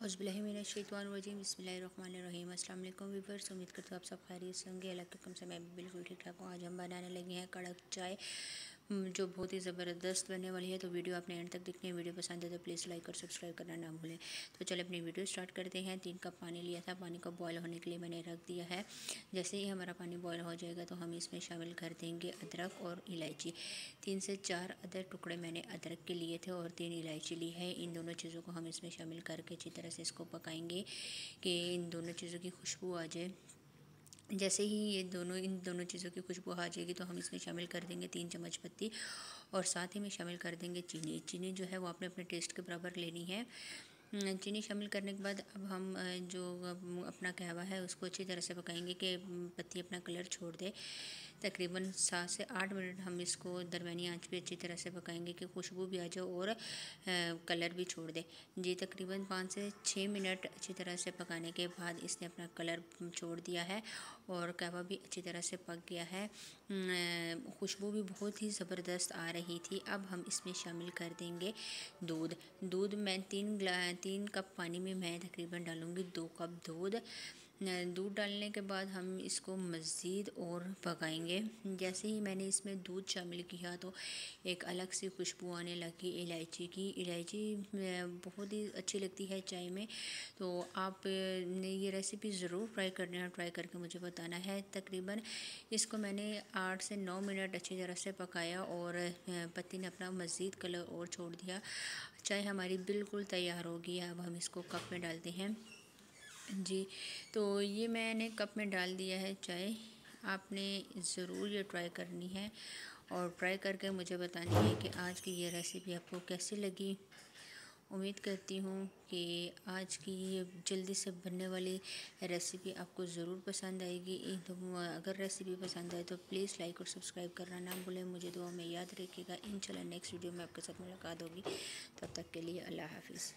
औज़ुबिल्लाहिमिनश्शैतानिर्रजीम बिस्मिल्लाहिर्रहमानिर्रहीम। अस्सलाम वालेकुम व्यूअर्स, उम्मीद करती हूँ आप सब खैरियत से होंगे। अल्लाह के हुक्म से मैं भी बिल्कुल ठीक ठाक हूँ। आज हम बनाने लगे हैं कड़क चाय, जो बहुत ही ज़बरदस्त बनने वाली है। तो वीडियो आपने एंड तक देखनी है। वीडियो पसंद है तो प्लीज़ लाइक और सब्सक्राइब करना ना भूलें। तो चलिए अपनी वीडियो स्टार्ट करते हैं। 3 कप पानी लिया था, पानी को बॉयल होने के लिए मैंने रख दिया है। जैसे ही हमारा पानी बॉयल हो जाएगा तो हम इसमें शामिल कर देंगे अदरक और इलायची। 3 से 4 अदरक टुकड़े मैंने अदरक के लिए थे और 3 इलायची ली है। इन दोनों चीज़ों को हम इसमें शामिल करके अच्छी तरह से इसको पकाएंगे कि इन दोनों चीज़ों की खुशबू आ जाए। जैसे ही इन दोनों चीज़ों की खुशबू आ जाएगी तो हम इसमें शामिल कर देंगे 3 चम्मच पत्ती और साथ ही में शामिल कर देंगे चीनी। चीनी जो है वो आपने अपने टेस्ट के बराबर लेनी है। चीनी शामिल करने के बाद अब हम जो अपना कहवा है उसको अच्छी तरह से पकाएंगे कि पत्ती अपना कलर छोड़ दे। तकरीबन 7 से 8 मिनट हम इसको दरमियानी आंच पे अच्छी तरह से पकाएंगे कि खुशबू भी आ जाए और कलर भी छोड़ दे। जी तकरीबन 5 से 6 मिनट अच्छी तरह से पकाने के बाद इसने अपना कलर छोड़ दिया है और कहवा भी अच्छी तरह से पक गया है। खुशबू भी बहुत ही ज़बरदस्त आ रही थी। अब हम इसमें शामिल कर देंगे दूध मैं 3 कप पानी में मैं तकरीबन डालूँगी 2 कप दूध डालने के बाद हम इसको मज़ीद और पकाएंगे। जैसे ही मैंने इसमें दूध शामिल किया तो एक अलग सी खुशबू आने लगी इलायची की। इलायची बहुत ही अच्छी लगती है चाय में, तो आप ने ये रेसिपी ज़रूर ट्राई करना, ट्राई करके मुझे बताना है। तकरीबन इसको मैंने 8 से 9 मिनट अच्छी तरह से पकाया और पत्ती ने अपना मज़ीद कलर और छोड़ दिया। चाय हमारी बिल्कुल तैयार होगी। अब हम इसको कप में डालते हैं। जी तो ये मैंने कप में डाल दिया है चाय। आपने ज़रूर ये ट्राई करनी है और ट्राई करके मुझे बतानी है कि आज की ये रेसिपी आपको कैसी लगी। उम्मीद करती हूँ कि आज की ये जल्दी से बनने वाली रेसिपी आपको ज़रूर पसंद आएगी। तो अगर रेसिपी पसंद आए तो प्लीज़ लाइक और सब्सक्राइब करना ना भूलें। मुझे दुआ में याद रखिएगा। इंशाल्लाह नेक्स्ट वीडियो में आपके साथ मुलाकात होगी। तब तक के लिए अल्लाह हाफ़िज़।